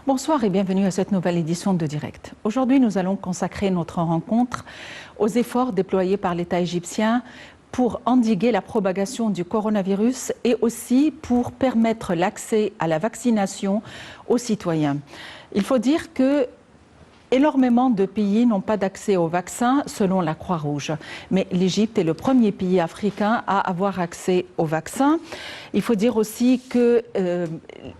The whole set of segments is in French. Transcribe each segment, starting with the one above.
Bonsoir et bienvenue à cette nouvelle édition de Direct. Aujourd'hui, nous allons consacrer notre rencontre aux efforts déployés par l'État égyptien pour endiguer la propagation du coronavirus et aussi pour permettre l'accès à la vaccination aux citoyens. Il faut dire que énormément de pays n'ont pas d'accès au vaccin selon la Croix-Rouge. Mais l'Égypte est le premier pays africain à avoir accès au vaccin. Il faut dire aussi que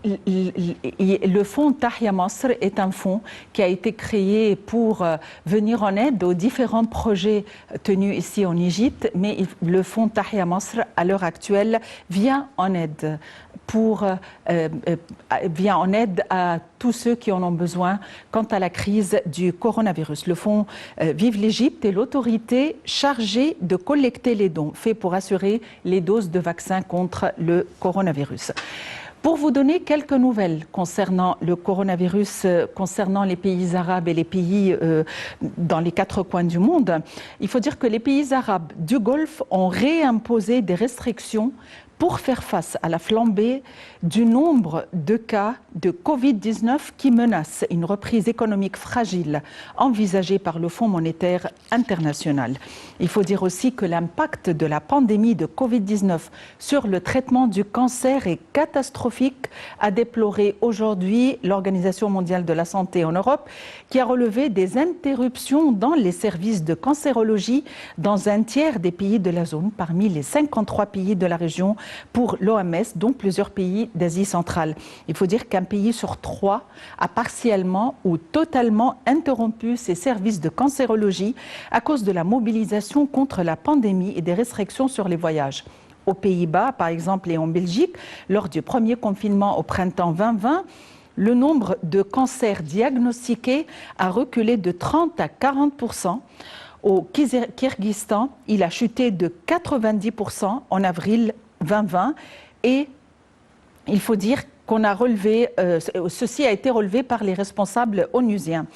le fonds Tahia Masr est un fonds qui a été créé pour venir en aide aux différents projets tenus ici en Égypte. Mais le fonds Tahia Masr, à l'heure actuelle, vient en aide à tous ceux qui en ont besoin quant à la crise du coronavirus. Le fonds Vive l'Égypte est l'autorité chargée de collecter les dons faits pour assurer les doses de vaccins contre le coronavirus. Pour vous donner quelques nouvelles concernant le coronavirus, concernant les pays arabes et les pays dans les quatre coins du monde, il faut dire que les pays arabes du Golfe ont réimposé des restrictions pour faire face à la flambée du nombre de cas de Covid-19 qui menacent une reprise économique fragile envisagée par le Fonds monétaire international. Il faut dire aussi que l'impact de la pandémie de Covid-19 sur le traitement du cancer est catastrophique, a déploré aujourd'hui l'Organisation mondiale de la santé en Europe, qui a relevé des interruptions dans les services de cancérologie dans un tiers des pays de la zone, parmi les 53 pays de la région pour l'OMS, dont plusieurs pays d'Asie centrale. Il faut dire qu'un pays sur 3 a partiellement ou totalement interrompu ses services de cancérologie à cause de la mobilisation contre la pandémie et des restrictions sur les voyages. Aux Pays-Bas, par exemple, et en Belgique, lors du premier confinement au printemps 2020, le nombre de cancers diagnostiqués a reculé de 30 à 40%. Au Kyrgyzstan, il a chuté de 90% en avril 2020 et il faut dire qu'on a relevé, ceci a été relevé par les responsables onusiens.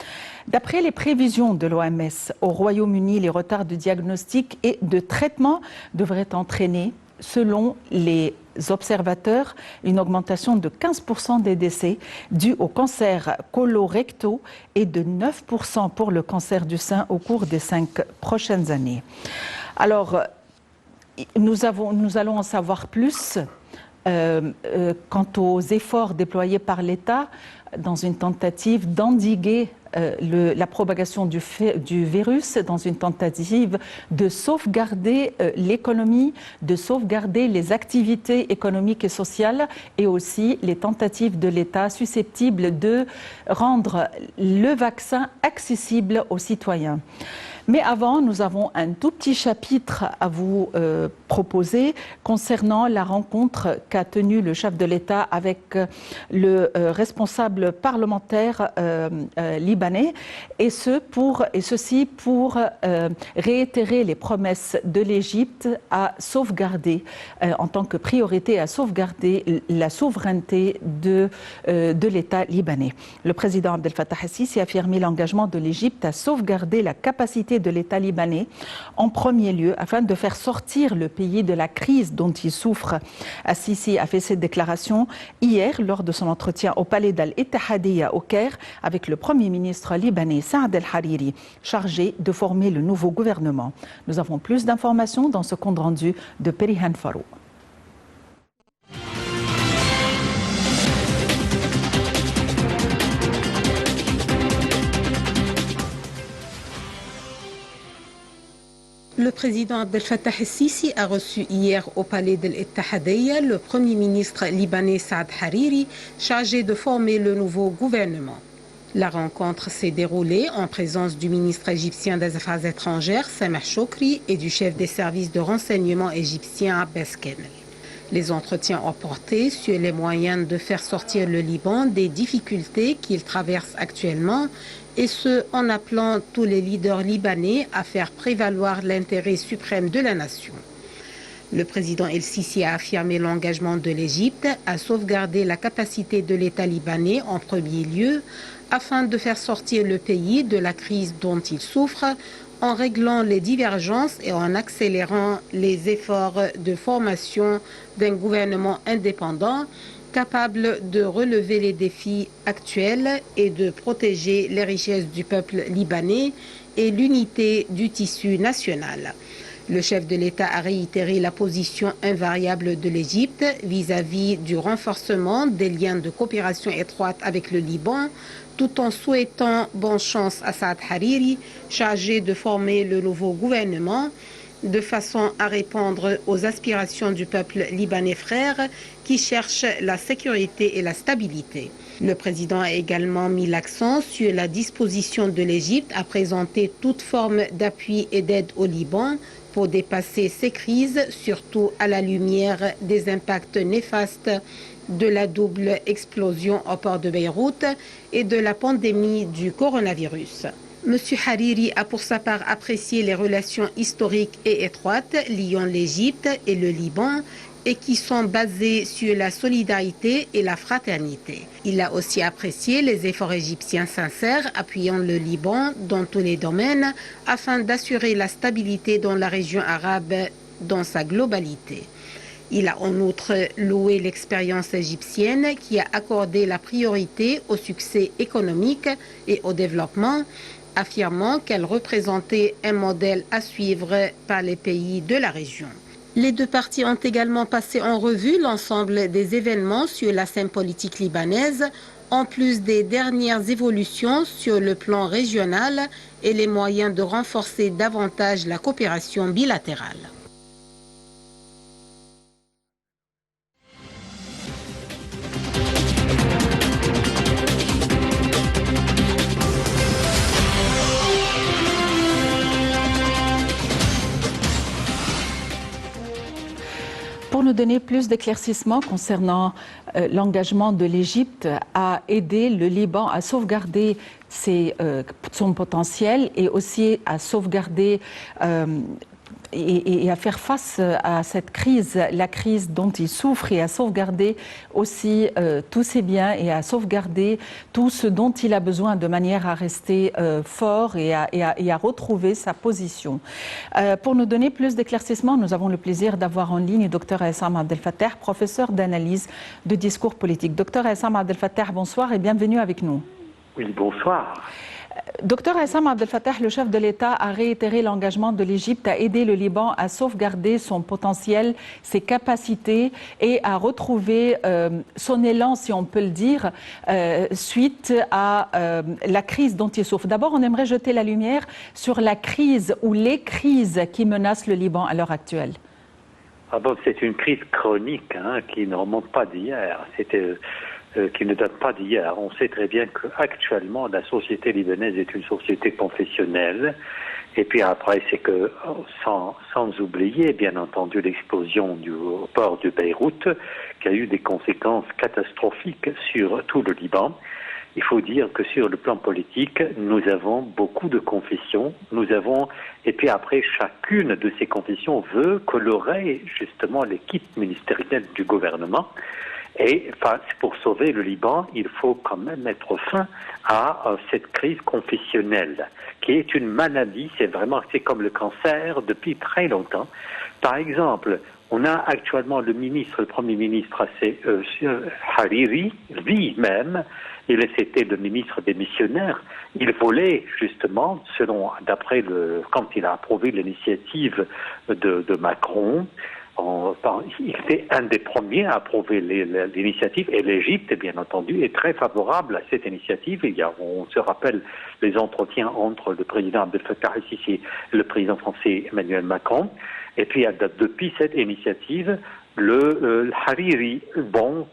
D'après les prévisions de l'OMS, au Royaume-Uni, les retards de diagnostic et de traitement devraient entraîner, selon les observateurs, une augmentation de 15% des décès dus au cancer colorectaux et de 9% pour le cancer du sein au cours des 5 prochaines années. Alors, nous allons en savoir plus quant aux efforts déployés par l'État dans une tentative d'endiguer la propagation du virus, dans une tentative de sauvegarder l'économie, de sauvegarder les activités économiques et sociales et aussi les tentatives de l'État susceptibles de rendre le vaccin accessible aux citoyens. Mais avant, nous avons un tout petit chapitre à vous proposer concernant la rencontre qu'a tenue le chef de l'État avec le responsable parlementaire libanais, et ceci pour réitérer les promesses de l'Égypte à sauvegarder, en tant que priorité, à sauvegarder la souveraineté de l'État libanais. Le président Abdel Fattah el-Sisi a affirmé l'engagement de l'Égypte à sauvegarder la capacité de l'État libanais en premier lieu afin de faire sortir le pays de la crise dont il souffre. Al-Sisi a fait cette déclaration hier lors de son entretien au palais d'Al-Ittihadiyya au Caire avec le premier ministre libanais Saad El-Hariri, chargé de former le nouveau gouvernement. Nous avons plus d'informations dans ce compte rendu de Perihan Farou. Le président Abdel Fattah el-Sisi a reçu hier au palais d'Al-Ittihadiyya le premier ministre libanais Saad Hariri, chargé de former le nouveau gouvernement. La rencontre s'est déroulée en présence du ministre égyptien des Affaires étrangères Sameh Choukri et du chef des services de renseignement égyptien Abbas Kamel. Les entretiens ont porté sur les moyens de faire sortir le Liban des difficultés qu'il traverse actuellement, et ce en appelant tous les leaders libanais à faire prévaloir l'intérêt suprême de la nation. Le président El-Sisi a affirmé l'engagement de l'Égypte à sauvegarder la capacité de l'État libanais en premier lieu afin de faire sortir le pays de la crise dont il souffre en réglant les divergences et en accélérant les efforts de formation d'un gouvernement indépendant capable de relever les défis actuels et de protéger les richesses du peuple libanais et l'unité du tissu national. Le chef de l'État a réitéré la position invariable de l'Égypte vis-à-vis du renforcement des liens de coopération étroite avec le Liban, tout en souhaitant bonne chance à Saad Hariri, chargé de former le nouveau gouvernement, de façon à répondre aux aspirations du peuple libanais frère qui cherche la sécurité et la stabilité. Le président a également mis l'accent sur la disposition de l'Égypte à présenter toute forme d'appui et d'aide au Liban pour dépasser ces crises, surtout à la lumière des impacts néfastes de la double explosion au port de Beyrouth et de la pandémie du coronavirus. M. Hariri a pour sa part apprécié les relations historiques et étroites liant l'Égypte et le Liban et qui sont basées sur la solidarité et la fraternité. Il a aussi apprécié les efforts égyptiens sincères appuyant le Liban dans tous les domaines afin d'assurer la stabilité dans la région arabe dans sa globalité. Il a en outre loué l'expérience égyptienne qui a accordé la priorité au succès économique et au développement, affirmant qu'elle représentait un modèle à suivre par les pays de la région. Les deux parties ont également passé en revue l'ensemble des événements sur la scène politique libanaise, en plus des dernières évolutions sur le plan régional et les moyens de renforcer davantage la coopération bilatérale. Pour nous donner plus d'éclaircissements concernant l'engagement de l'Égypte à aider le Liban à sauvegarder son potentiel et aussi à sauvegarder et à faire face à cette crise, la crise dont il souffre, et à sauvegarder aussi tous ses biens et à sauvegarder tout ce dont il a besoin de manière à rester fort et à retrouver sa position. Pour nous donner plus d'éclaircissements, nous avons le plaisir d'avoir en ligne Dr Essam Abdel-Fattah, professeur d'analyse de discours politique. Dr Essam Abdel-Fattah, bonsoir et bienvenue avec nous. Oui, bonsoir. Dr Essam Abdel-Fattah, le chef de l'État a réitéré l'engagement de l'Égypte à aider le Liban à sauvegarder son potentiel, ses capacités et à retrouver son élan, si on peut le dire, suite à la crise dont il souffre. D'abord, on aimerait jeter la lumière sur la crise ou les crises qui menacent le Liban à l'heure actuelle. Ah bon, c'est une crise chronique qui ne remonte pas d'hier. Qui ne date pas d'hier. On sait très bien qu'actuellement, la société libanaise est une société confessionnelle. Et puis après, c'est que, sans oublier, bien entendu, l'explosion du port de Beyrouth, qui a eu des conséquences catastrophiques sur tout le Liban. Il faut dire que sur le plan politique, nous avons beaucoup de confessions. Et puis après, chacune de ces confessions veut colorer justement l'équipe ministérielle du gouvernement. Et pour sauver le Liban, il faut quand même mettre fin à cette crise confessionnelle, qui est une maladie, c'est comme le cancer depuis très longtemps. Par exemple, on a actuellement le Premier ministre, c'est Hariri, lui-même, c'était le ministre des missionnaires. Il voulait justement, quand il a approuvé l'initiative de Macron, il était un des premiers à approuver l'initiative, et l'Égypte, bien entendu, est très favorable à cette initiative. On se rappelle les entretiens entre le président Abdel Fattah el-Sisi et le président français Emmanuel Macron. Et puis, depuis cette initiative, le Hariri,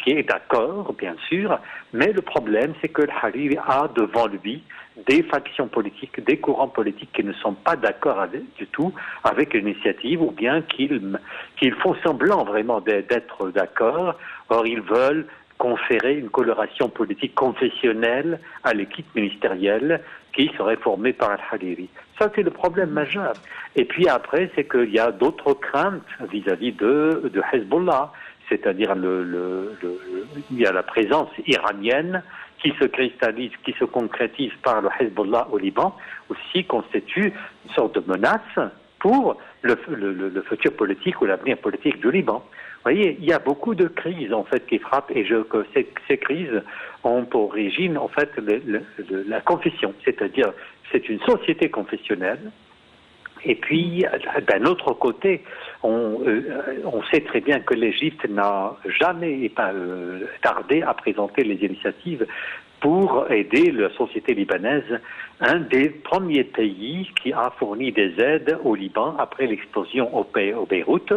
qui est d'accord, bien sûr, mais le problème, c'est que le Hariri a devant lui des factions politiques, des courants politiques qui ne sont pas d'accord du tout avec l'initiative, ou bien qu'ils font semblant vraiment d'être d'accord. Or, ils veulent conférer une coloration politique confessionnelle à l'équipe ministérielle qui serait formée par Al-Hariri. Ça, c'est le problème majeur. Et puis après, c'est qu'il y a d'autres craintes vis-à-vis de Hezbollah, c'est-à-dire il y a la présence iranienne qui se cristallise, qui se concrétise par le Hezbollah au Liban, aussi constitue une sorte de menace pour le futur politique ou l'avenir politique du Liban. voyez, il y a beaucoup de crises en fait qui frappent et que ces crises ont pour origine en fait la confession, c'est-à-dire c'est une société confessionnelle. Et puis, d'un autre côté, on sait très bien que l'Égypte n'a jamais tardé à présenter les initiatives pour aider la société libanaise, un des premiers pays qui a fourni des aides au Liban après l'explosion au Beyrouth.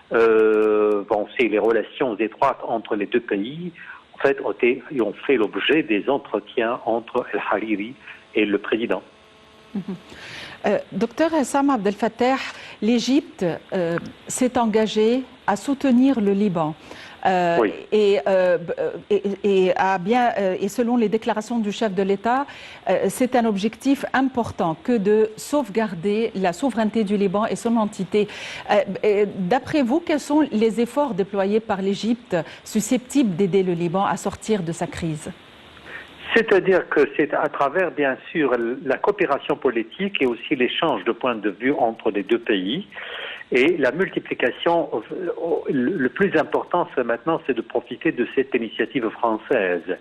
C'est les relations étroites entre les deux pays, en fait, ont fait l'objet des entretiens entre El Hariri et le président. Docteur Essam Abdel Fattah, l'Égypte s'est engagée à soutenir le Liban. Oui. Et selon les déclarations du chef de l'État, c'est un objectif important que de sauvegarder la souveraineté du Liban et son entité. D'après vous, quels sont les efforts déployés par l'Égypte susceptibles d'aider le Liban à sortir de sa crise ? C'est-à-dire que c'est à travers, bien sûr, la coopération politique et aussi l'échange de points de vue entre les deux pays. Et la multiplication, le plus important maintenant, c'est de profiter de cette initiative française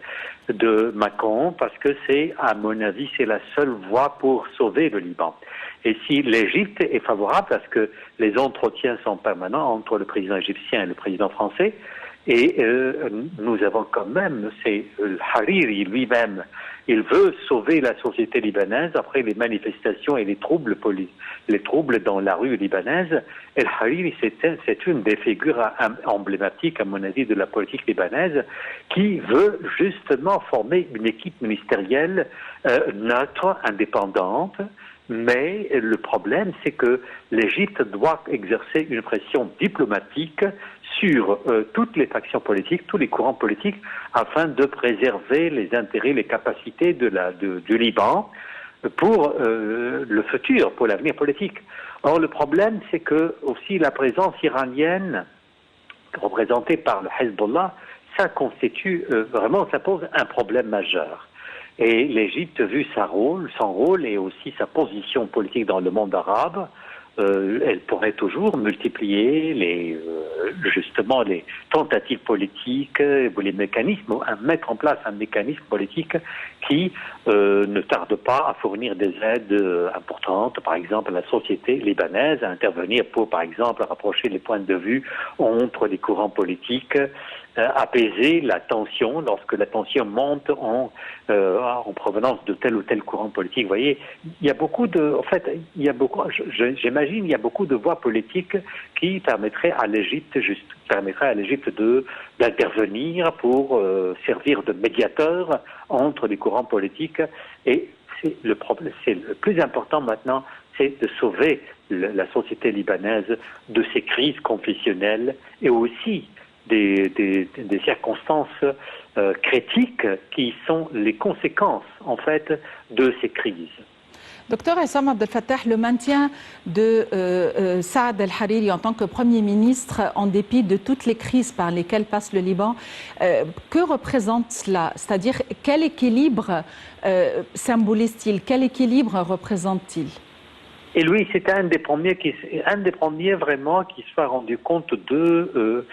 de Macron, parce que c'est, à mon avis, c'est la seule voie pour sauver le Liban. Et si l'Égypte est favorable, parce que les entretiens sont permanents entre le président égyptien et le président français, et nous avons quand même, c'est Hariri lui-même, il veut sauver la société libanaise après les manifestations et les troubles dans la rue libanaise. El Hariri, c'est une des figures emblématiques, à mon avis, de la politique libanaise, qui veut justement former une équipe ministérielle neutre, indépendante. Mais le problème, c'est que l'Égypte doit exercer une pression diplomatique sur toutes les factions politiques, tous les courants politiques, afin de préserver les intérêts, les capacités du Liban pour le futur, pour l'avenir politique. Or, le problème, c'est que aussi la présence iranienne, représentée par le Hezbollah, ça constitue vraiment, ça pose un problème majeur. Et l'Égypte, vu son rôle et aussi sa position politique dans le monde arabe, elle pourrait toujours multiplier justement les tentatives politiques, les mécanismes, mettre en place un mécanisme politique qui ne tarde pas à fournir des aides importantes, par exemple à la société libanaise, à intervenir pour, par exemple, rapprocher les points de vue entre les courants politiques, apaiser la tension lorsque la tension monte en provenance de tel ou tel courant politique. Vous voyez, il y a beaucoup j'imagine, il y a beaucoup de voies politiques qui permettraient à l'Égypte d'intervenir pour servir de médiateur entre les courants politiques. Et le plus important maintenant, c'est de sauver la société libanaise de ces crises confessionnelles et aussi des circonstances critiques qui sont les conséquences, en fait, de ces crises. Docteur Essam Abdel Fattah, le maintien de Saad El-Hariri en tant que Premier ministre, en dépit de toutes les crises par lesquelles passe le Liban, que représente cela? C'est-à-dire, quel équilibre symbolise-t-il? Quel équilibre représente-t-il? Et lui, c'est un des premiers vraiment qui se soit rendu compte de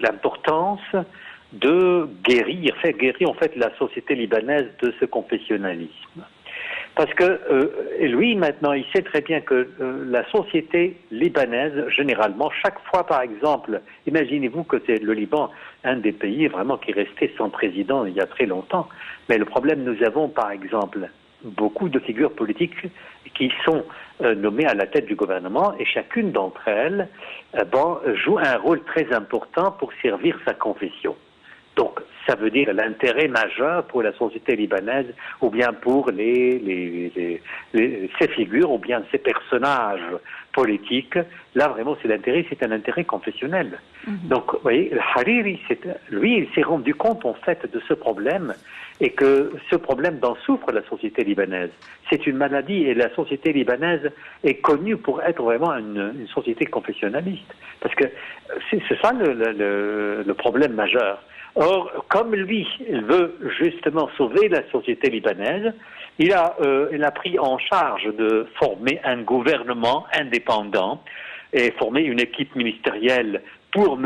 l'importance de faire guérir en fait la société libanaise de ce confessionnalisme. Parce que lui, maintenant, il sait très bien que la société libanaise, généralement, chaque fois, par exemple, imaginez-vous que c'est le Liban, un des pays vraiment qui est resté sans président il y a très longtemps. Mais le problème, nous avons, par exemple, beaucoup de figures politiques qui sont nommées à la tête du gouvernement et chacune d'entre elles joue un rôle très important pour servir sa confession. Donc, ça veut dire l'intérêt majeur pour la société libanaise ou bien pour ces figures ou bien ces personnages politiques. Là, vraiment, c'est un intérêt confessionnel. Donc, vous voyez, Hariri, lui, il s'est rendu compte, en fait, de ce problème et que ce problème dont souffre la société libanaise, c'est une maladie et la société libanaise est connue pour être vraiment une société confessionnaliste. Parce que c'est ça le problème majeur. Or, comme lui, il veut justement sauver la société libanaise, il a pris en charge de former un gouvernement indépendant et former une équipe ministérielle pour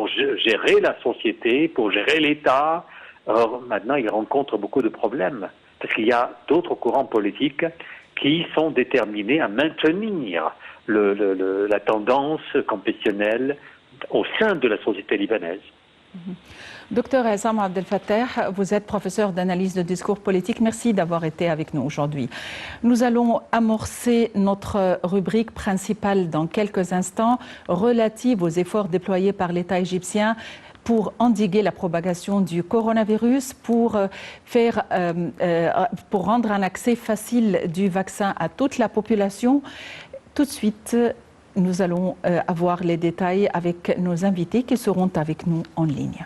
gérer la société, pour gérer l'État. Or, maintenant, il rencontre beaucoup de problèmes, parce qu'il y a d'autres courants politiques qui sont déterminés à maintenir la tendance confessionnelle au sein de la société libanaise. Docteur Essam Abdel Fattah, vous êtes professeur d'analyse de discours politique. Merci d'avoir été avec nous aujourd'hui. Nous allons amorcer notre rubrique principale dans quelques instants, relative aux efforts déployés par l'État égyptien pour endiguer la propagation du coronavirus, pour rendre un accès facile du vaccin à toute la population. Tout de suite, nous allons avoir les détails avec nos invités qui seront avec nous en ligne.